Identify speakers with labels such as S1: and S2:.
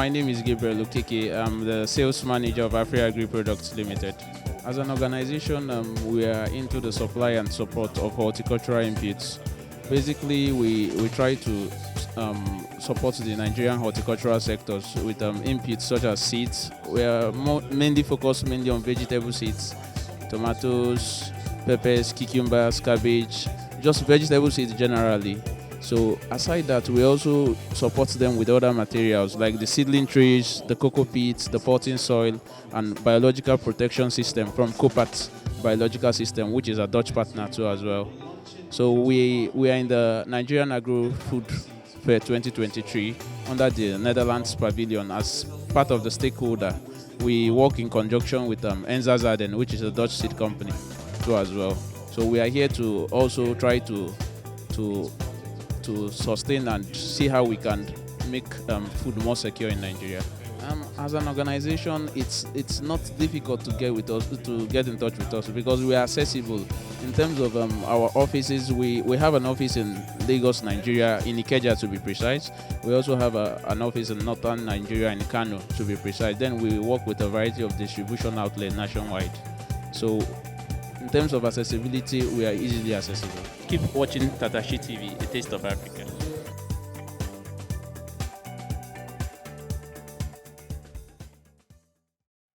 S1: my name is Gabriel Okeke. I'm the sales manager of Afri Agro Products Limited. As an organization, we are into the supply and support of horticultural inputs. Basically, we try to support the Nigerian horticultural sectors with inputs such as seeds. We are mainly focused on vegetable seeds, tomatoes, peppers, cucumbers, cabbage, just vegetable seeds generally. So aside that, we also support them with other materials like the seedling trays, the cocoa pits, the potting soil, and biological protection system from Copat Biological System, which is a Dutch partner too as well. So we are in the Nigerian Agro Food Fair 2023 under the Netherlands Pavilion as part of the stakeholder. We work in conjunction with Enza Zaden, which is a Dutch seed company too as well. So we are here to also try to sustain and see how we can make food more secure in Nigeria. As an organization, it's not difficult to get in touch with us because we are accessible. In terms of our offices, we have an office in Lagos, Nigeria, in Ikeja to be precise. We also have an office in northern Nigeria, in Kano to be precise. Then we work with a variety of distribution outlets nationwide. So in terms of accessibility, we are easily accessible.
S2: Keep watching Tattase TV, a taste of Africa.